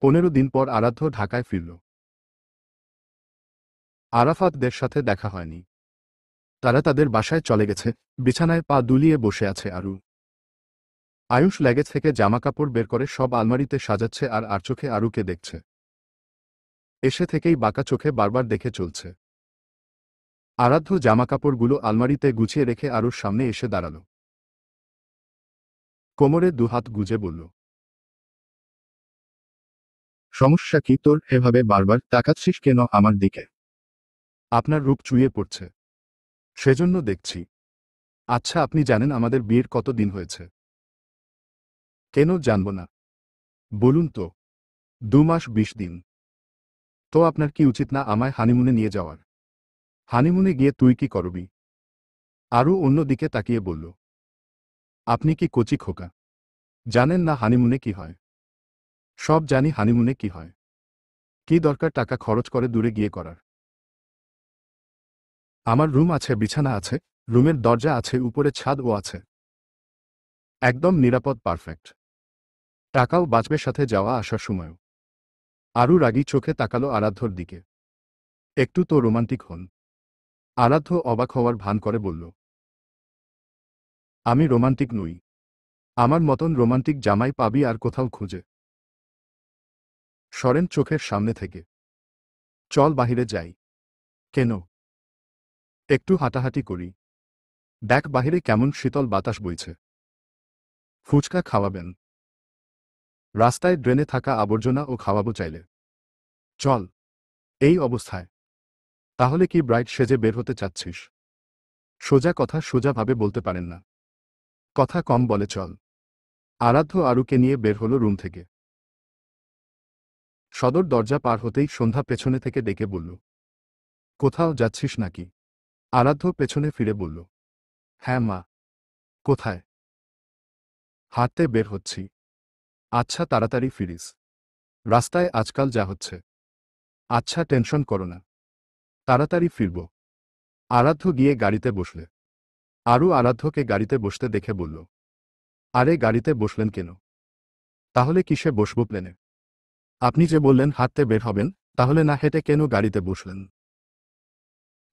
15 দিন পর আরাধ্য ঢাকায় ফিরল। আরাফাতদের সাথে দেখা হয়নি। তারা তাদের বাসায় চলে গেছে। বিছানায় পা দুলিয়ে বসে আছে আরু। আয়ুষ ল্যাগেজ থেকে জামাকাপড় বের করে সব আলমারিতে সাজাচ্ছে আর চোখে আরুকে দেখছে। এসে থেকেই বাঁকা চোখে বারবার দেখে চলছে। আরাধ্য জামাকাপড়গুলো আলমারিতে গুছিয়ে রেখে আরুর সামনে এসে দাঁড়াল। কোমরে দুহাত গুজে বলল, সমস্যা কি তোর? এভাবে বারবার তাকাচ্ছিস কেন আমার দিকে? আপনার রূপ চুইয়ে পড়ছে, সেজন্য দেখছি। আচ্ছা, আপনি জানেন আমাদের বিয়ের কত দিন হয়েছে? কেন জানব না? বলুন তো। 2 মাস 20 দিন। তো আপনার কি উচিত না আমায় হানিমুনে নিয়ে যাওয়ার? হানিমুনে গিয়ে তুই কি করবি? আরও অন্যদিকে তাকিয়ে বলল, আপনি কি কচি খোকা? জানেন না হানিমুনে কি হয়? সব জানি হানিমুনে কি হয়। কি দরকার টাকা খরচ করে দূরে গিয়ে করার? আমার রুম আছে, বিছানা আছে, রুমের দরজা আছে, উপরে ছাদও আছে। একদম নিরাপদ, পারফেক্ট। টাকাও বাঁচবে, সাথে যাওয়া আসার সময়ও। আরও রাগী চোখে তাকালো আরাধ্যর দিকে। একটু তো রোমান্টিক হন। আরাধ্য অবাক হওয়ার ভান করে বলল, আমি রোমান্টিক নই। আমার মতন রোমান্টিক জামাই পাবি আর কোথাও খুঁজে? সরেন চোখের সামনে থেকে। চল বাহিরে যাই। কেন? একটু হাঁটাহাঁটি করি। দেখ বাহিরে কেমন শীতল বাতাস বইছে। ফুচকা খাওয়াবেন? রাস্তায় ড্রেনে থাকা আবর্জনা ও খাওয়াবো চাইলে। চল। এই অবস্থায়? তাহলে কি ব্রাইট সেজে বের হতে চাচ্ছিস? সোজা কথা সোজাভাবে বলতে পারেন না। কথা কম বলে চল। আরাধ্য আরুকে নিয়ে বের হলো রুম থেকে। সদর দরজা পার হতেই সন্ধ্যা পেছনে থেকে ডেকে বলল, কোথাও যাচ্ছিস নাকি? আরাধ্য পেছনে ফিরে বলল, হ্যাঁ মা। কোথায়? হাঁটতে বের হচ্ছি। আচ্ছা, তাড়াতাড়ি ফিরিস। রাস্তায় আজকাল যা হচ্ছে। আচ্ছা, টেনশন করো না, তাড়াতাড়ি ফিরব। আরাধ্য গিয়ে গাড়িতে বসলে। আরু আরাধ্যকে গাড়িতে বসতে দেখে বলল, আরে গাড়িতে বসলেন কেন? তাহলে কিসে বসব? প্লেনে? আপনি যে বললেন হাঁটতে বের হবেন, তাহলে না হেঁটে কেন গাড়িতে বসলেন?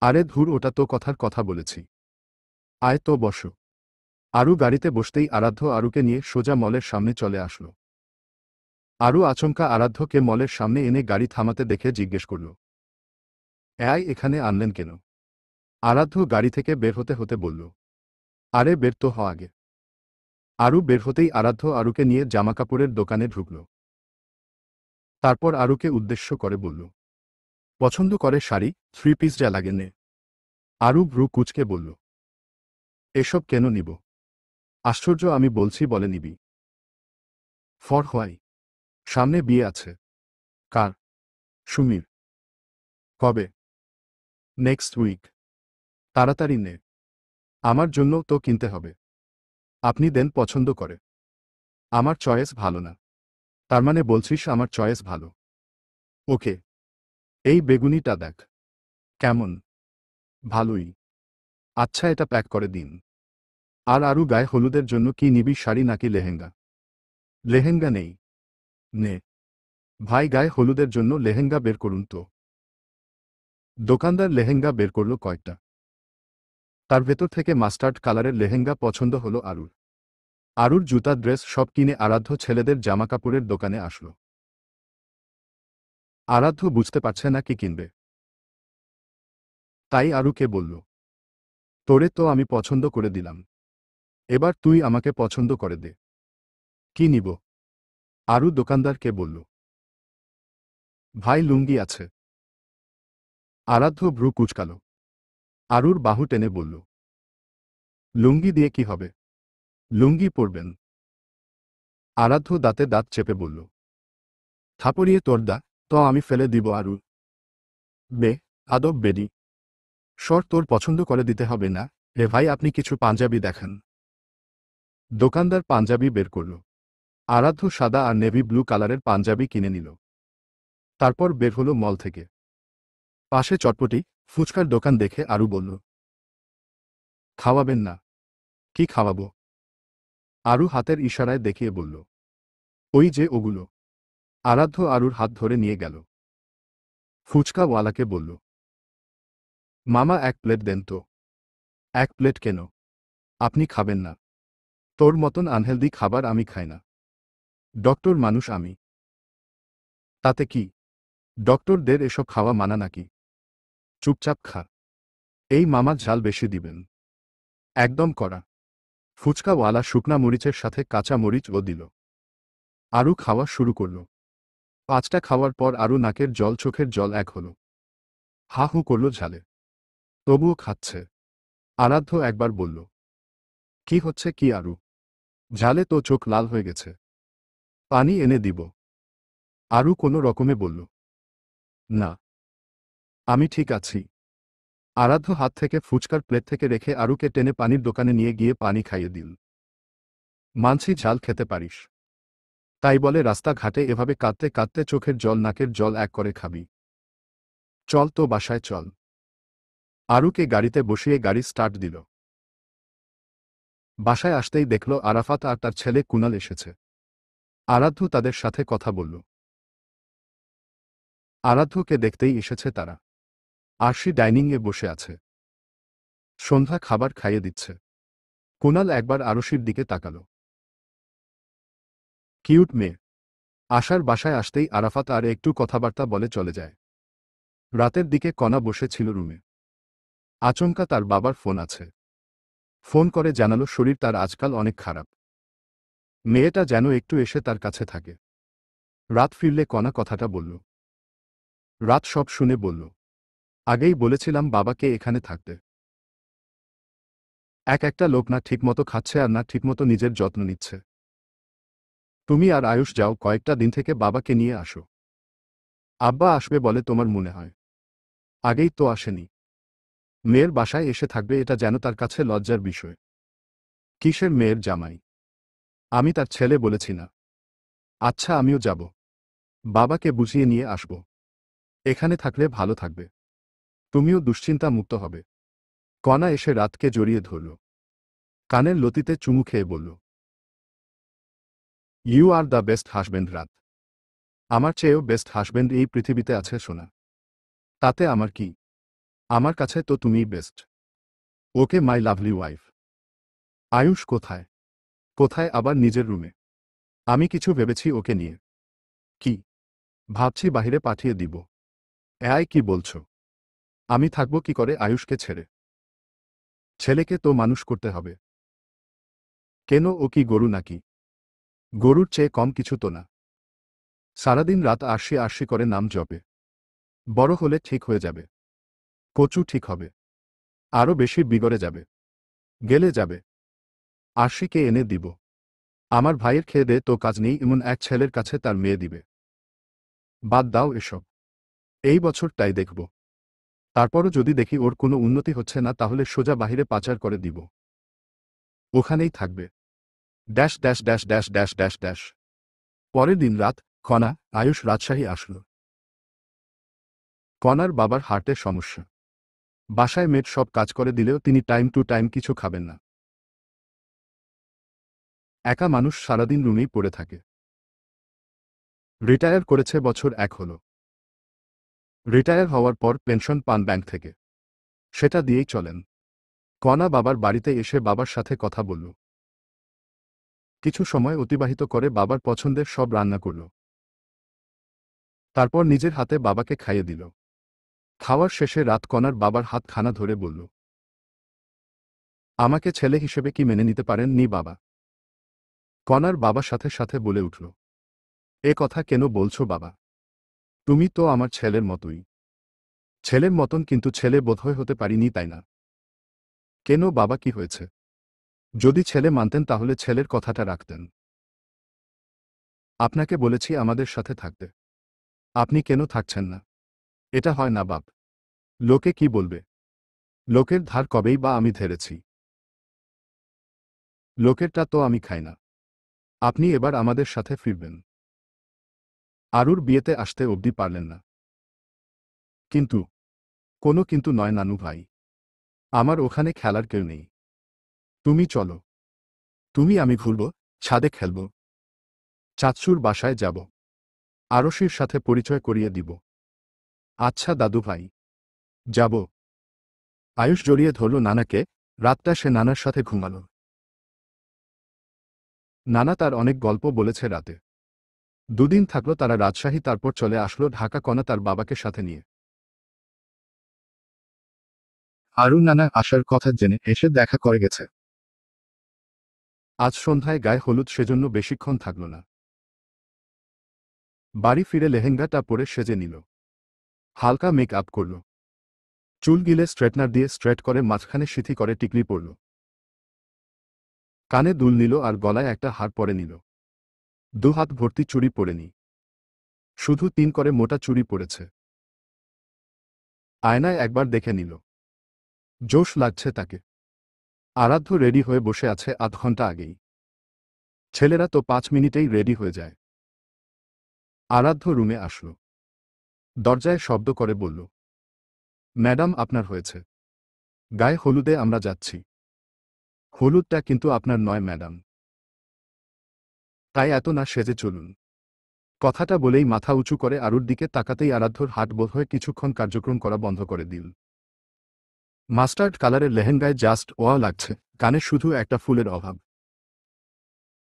আরে ধুর, ওটা তো কথার কথা বলেছি। আয় তো বসো। আরু গাড়িতে বসতেই আরাধ্য আরুকে নিয়ে সোজা মলের সামনে চলে আসলো। আরু আচমকা আরাধ্যকে মলের সামনে এনে গাড়ি থামাতে দেখে জিজ্ঞেস করল, এখানে আনলেন কেন? আরাধ্য গাড়ি থেকে বের হতে হতে বলল, আরে বের তো হ আগে। আরু বের হতেই আরাধ্য আরুকে নিয়ে জামাকাপড়ের দোকানে ঢুকল। তারপর আরুকে উদ্দেশ্য করে বলল, পছন্দ করে শাড়ি, 3 পিস যা লাগে নে। আরু ভ্রু কুঁচকে বলল, এসব কেন নিব? আশ্চর্য, আমি বলছি বলে নিবি। For why? সামনে বিয়ে আছে। কার? সুমির। কবে? Next week. তাড়াতাড়ি নে। আমার জন্য তো কিনতে হবে। আপনি দেন পছন্দ করে। আমার চয়েস ভালো না? তার মানে বলছিস আমার চয়েস ভালো? ওকে। এই বেগুনিটা দেখ। কেমন? ভালোই। আচ্ছা, এটা প্যাক করে দিন। আর আরু গায়ে হলুদের জন্য কি নিবি, শাড়ি নাকি লেহেঙ্গা? লেহেঙ্গা নেই। নে। ভাই, গায়ে হলুদের জন্য লেহেঙ্গা বের করুন তো। দোকানদার লেহেঙ্গা বের করল কয়েকটা। তার ভেতর থেকে মাস্টার্ড কালারের লেহেঙ্গা পছন্দ হলো আরুর। আরুর জুতা, ড্রেস সব কিনে আরাধ্য ছেলেদের জামাকাপড়ের দোকানে আসলো। আরাধ্য বুঝতে পারছে না কি কিনবে। তাই আরুকে বলল, তোরে তো আমি পছন্দ করে দিলাম, এবার তুই আমাকে পছন্দ করে দে। কি নিব? আরু দোকানদারকে বলল, ভাই লুঙ্গি আছে। আরাধ্য ভ্রু কুঁচকাল। আরুর বাহু টেনে বলল, লুঙ্গি দিয়ে কি হবে? লুঙ্গি পরবেন? আরাধ্য দাঁতে দাঁত চেপে বলল, থাপড়িয়ে তোর দা তো আমি ফেলে দিব আরু। বে আদব বেডি। সর, তোর পছন্দ করে দিতে হবে না রে ভাই, আপনি কিছু পাঞ্জাবি দেখান। দোকানদার পাঞ্জাবি বের করল। আরাধ্য সাদা আর নেভি ব্লু কালারের পাঞ্জাবি কিনে নিল। তারপর বের হলো মল থেকে। পাশে চটপটি, ফুচকার দোকান দেখে আরু বলল, খাওয়াবেন না? কি খাওয়াবো? আরু হাতের ইশারায় দেখিয়ে বলল, ওই যে ওগুলো। আরাধ্য আরুর হাত ধরে নিয়ে গেল। ফুচকাওয়ালাকে বলল, মামা 1 প্লেট দেন তো। 1 প্লেট কেন? আপনি খাবেন না? তোর মতন আনহেলদি খাবার আমি খাই না। ডক্টর মানুষ আমি। তাতে কি? ডক্টরদের এসব খাওয়া মানা নাকি? চুপচাপ খা। এই মামা ঝাল বেশি দিবেন। একদম কড়া। ফুচকাওয়ালা শুকনা মরিচের সাথে কাঁচা মরিচও দিল। আরু খাওয়া শুরু করল। 5টা খাওয়ার পর আরু নাকের জল চোখের জল এক হল। হা হু করল ঝালে। তবুও খাচ্ছে। আরাধ্য একবার বলল, কি হচ্ছে কি আরু? ঝালে তো চোখ লাল হয়ে গেছে। পানি এনে দিব? আরু কোনো রকমে বলল, না, আমি ঠিক আছি। আরাধ্য হাত থেকে ফুচকার প্লেট থেকে রেখে আরুকে টেনে পানির দোকানে নিয়ে গিয়ে পানি খাইয়ে দিল। মানছি ঝাল খেতে পারিস। তাই বলে রাস্তাঘাটে এভাবে কাঁদতে কাঁদতে চোখের জল নাকের জল এক করে খাবি? চল তো বাসায় চল। আরুকে গাড়িতে বসিয়ে গাড়ি স্টার্ট দিল। বাসায় আসতেই দেখল আরাফাত আর তার ছেলে কুনাল এসেছে। আরাধ্য তাদের সাথে কথা বলল। আরাধ্যকে দেখতেই এসেছে তারা। আরশি ডাইনিংয়ে বসে আছে। সন্ধ্যা খাবার খাইয়ে দিচ্ছে। কুনাল একবার আরশির দিকে তাকাল। কিউট মেয়ে। আশার বাসায় আসতেই আরাফাত আর একটু কথাবার্তা বলে চলে যায়। রাতের দিকে কণা বসে ছিল রুমে। আচমকা তার বাবার ফোন আছে। ফোন করে জানালো শরীর তার আজকাল অনেক খারাপ। মেয়েটা যেন একটু এসে তার কাছে থাকে। রাত ফিরলে কণা কথাটা বলল। রাত সব শুনে বলল, আগেই বলেছিলাম বাবাকে এখানে থাকতে। একটা লোক না ঠিকমতো খাচ্ছে আর না ঠিকমতো নিজের যত্ন নিচ্ছে। তুমি আর আয়ুষ যাও, কয়েকটা দিন থেকে বাবাকে নিয়ে আসো। আব্বা আসবে বলে তোমার মনে হয়? আগেই তো আসেনি। মেয়ের বাসায় এসে থাকবে এটা যেন তার কাছে লজ্জার বিষয়। কিসের মেয়ের জামাই? আমি তার ছেলে বলেছি না? আচ্ছা আমিও যাব। বাবাকে বুঝিয়ে নিয়ে আসব। এখানে থাকলে ভালো থাকবে। তুমিও দুশ্চিন্তা মুক্ত হবে। কণা এসে রাতকে জড়িয়ে ধরল। কানের লতিতে চুমু খেয়ে বলল, you are the best husband রাত। আমার চেয়েও বেস্ট হাসব্যান্ড এই পৃথিবীতে আছে সোনা। তাতে আমার কি? আমার কাছে তো তুমিই best. Okay my lovely wife. Ayush কোথায়? কোথায় আবার নিজের রুমে? আমি কিছু ভেবেছি ওকে নিয়ে। কি? ভাবছি বাহিরে পাঠিয়ে দিব। কি বলছো? আমি থাকব কি করে আয়ুষকে ছেড়ে? ছেলেকে তো মানুষ করতে হবে। কেন, ও কি গরু নাকি? গরুর চেয়ে কম কিছু তো না। সারাদিন রাত আরশি আরশি করে নাম জপে। বড় হলে ঠিক হয়ে যাবে। কচু ঠিক হবে। আরও বেশি বিগড়ে যাবে। গেলে যাবে। আরশিকে এনে দিব। আমার ভাইয়ের খেয়ে দে তো কাজ নেই এমন এক ছেলের কাছে তার মেয়ে দিবে। বাদ দাও এসব। এই বছরটাই দেখব। তারপরও যদি দেখি ওর কোনো উন্নতি হচ্ছে না তাহলে সোজা বাহিরে পাচার করে দিব। ওখানেই থাকবে। Dash dash dash dash dash dash dash. পরের দিন রাত, কণা, আয়ুষ রাজশাহী আসল। কণার বাবার হার্টের সমস্যা। বাসায় মেড সব কাজ করে দিলেও তিনি টাইম টু টাইম কিছু খাবেন না। একা মানুষ সারাদিন রুমেই পড়ে থাকে। রিটায়ার করেছে বছর 1 হল। রিটায়ার হওয়ার পর পেনশন পান ব্যাংক থেকে। সেটা দিয়েই চলেন। কণা বাবার বাড়িতে এসে বাবার সাথে কথা বলল। কিছু সময় অতিবাহিত করে বাবার পছন্দের সব রান্না করল। তারপর নিজের হাতে বাবাকে খাইয়ে দিল। খাওয়ার শেষে রাত কণার বাবার হাত খানা ধরে বলল, আমাকে ছেলে হিসেবে কি মেনে নিতে পারেন নি বাবা? কণার বাবা সাথে সাথে বলে উঠল, এ কথা কেন বলছো বাবা? তুমি তো আমার ছেলের মতোই। ছেলের মতন কিন্তু ছেলে বোধহয় হতে পারিনি তাই না? কেন বাবা, কি হয়েছে? যদি ছেলে মানতেন তাহলে ছেলের কথাটা রাখতেন। আপনাকে বলেছি আমাদের সাথে থাকতে। আপনি কেন থাকছেন না? এটা হয় না বাপ। লোকে কি বলবে? লোকের ধার কবেই বা আমি ধরেছি? লোকেরটা তো আমি খাই না। আপনি এবার আমাদের সাথে ফিরবেন। আরুর বিয়েতে আসতে অবধি পারলেন না। কিন্তু, কোনো কিন্তু নয় নানু ভাই। আমার ওখানে খেলার কেউ নেই। তুমি চলো। তুমি আমি ঘুরব, ছাদে খেলব, চাচুর বাসায় যাব। আরশির সাথে পরিচয় করিয়ে দিব। আচ্ছা দাদু ভাই, যাব। আয়ুষ জড়িয়ে ধরল নানাকে। রাতটা সে নানার সাথে ঘুমালো। নানা তার অনেক গল্প বলেছে রাতে। দুদিন থাকলো তারা রাজশাহী, তারপর চলে আসলো ঢাকা কণা তার বাবাকে সাথে নিয়ে। আরু নানা আসার কথা জেনে এসে দেখা করে গেছে। আজ সন্ধ্যায় গায়ে হলুদ, সেজন্য বেশিক্ষণ থাকল না। বাড়ি ফিরে লেহেঙ্গাটা পরে সেজে নিল। হালকা মেক আপ করল। চুল গিলে স্ট্রেটনার দিয়ে স্ট্রেট করে মাঝখানে সিথি করে টিকলি পরল। কানে দুল নিল আর গলায় একটা হার পরে নিল। দুহাত ভর্তি চুড়ি পরেনি, শুধু 3 করে মোটা চুড়ি পরেছে। আয়নায় একবার দেখে নিল। জোশ লাগছে তাকে। আরাধ্য রেডি হয়ে বসে আছে আধ ঘন্টা আগেই। ছেলেরা তো 5 মিনিটেই রেডি হয়ে যায়। আরাধ্য রুমে আসল। দরজায় শব্দ করে বলল, ম্যাডাম আপনার হয়েছে। গায়ে হলুদে আমরা যাচ্ছি। হলুদটা কিন্তু আপনার নয় ম্যাডাম। তাই এত না সেজে চলুন। কথাটা বলেই মাথা উঁচু করে আরুর দিকে তাকাতেই আরাধ্যর হাট বোধহয় কিছুক্ষণ কার্যক্রম করা বন্ধ করে দিল। মাস্টার্ড কালারের লেহেঙ্গায় জাস্ট ওয়া লাগছে, কানে শুধু একটা ফুলের অভাব।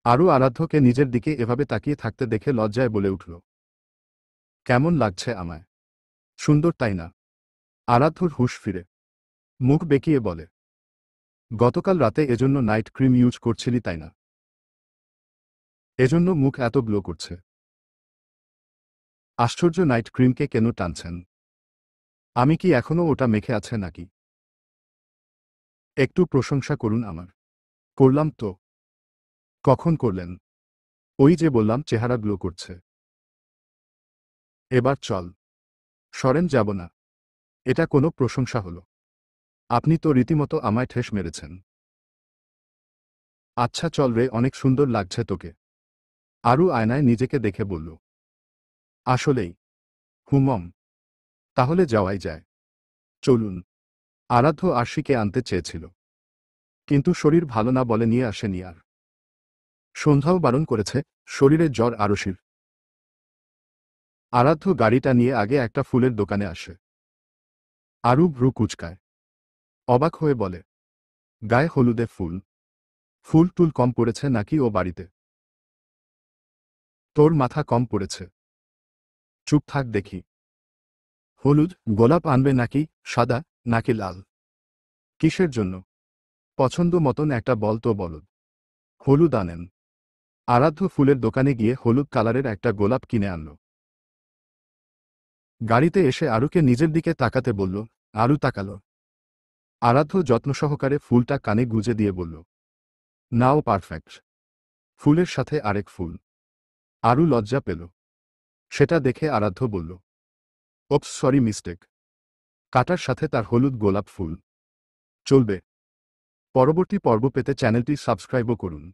আরু আরাধ্যকে নিজের দিকে এভাবে তাকিয়ে থাকতে দেখে লজ্জায় বলে উঠল, কেমন লাগছে আমায়? সুন্দর তাই না? আরাধ্যর হুঁশ ফিরে মুখ বেঁকিয়ে বলে, গতকাল রাতে এজন্য নাইট ক্রিম ইউজ করছিলি তাই না? এজন্য মুখ এত গ্লো করছে। আশ্চর্য, নাইট ক্রিমকে কেন টানছেন? আমি কি এখনো ওটা মেখে আছে নাকি? একটু প্রশংসা করুন আমার। করলাম তো। কখন করলেন? ওই যে বললাম চেহারা গ্লো করছে। এবার চল। সরেন, যাব না। এটা কোনো প্রশংসা হলো? আপনি তো রীতিমতো আমায় ঠেস মেরেছেন। আচ্ছা চল রে, অনেক সুন্দর লাগছে তোকে। আরু আয়নায় নিজেকে দেখে বলল, আসলেই? হুমম। তাহলে যাওয়াই যায়। চলুন। আরাধ্য আরশিকে আনতে চেয়েছিল, কিন্তু শরীর ভালো না বলে নিয়ে আসেনি আর। সন্ধ্যাও বারণ করেছে, শরীরে জ্বর আরশির। আরাধ্য গাড়িটা নিয়ে আগে একটা ফুলের দোকানে আসে। আরু ভ্রু কুচকায়। অবাক হয়ে বলে, গায়ে হলুদে ফুল? ফুল টুল কম পড়েছে নাকি ও বাড়িতে? তোর মাথা কম পড়েছে। চুপ থাক দেখি। হলুদ গোলাপ আনবে নাকি সাদা, নাকি লাল? কিসের জন্য? পছন্দ মতন একটা বল তো বলদ। হলুদ আনেন। আরাধ্য ফুলের দোকানে গিয়ে হলুদ কালারের একটা গোলাপ কিনে আনল। গাড়িতে এসে আরুকে নিজের দিকে তাকাতে বলল। আরু তাকাল। আরাধ্য যত্ন সহকারে ফুলটা কানে গুজে দিয়ে বলল, নাও পারফেক্ট। ফুলের সাথে আরেক ফুল। আরু লজ্জা পেল। সেটা দেখে আরাধ্য বলল, ওপস সরি, মিস্টেক। কাটার সাথে তার হলুদ গোলাপ ফুল। চলবে। পরবর্তী পর্ব পেতে চ্যানেলটি সাবস্ক্রাইবও করুন।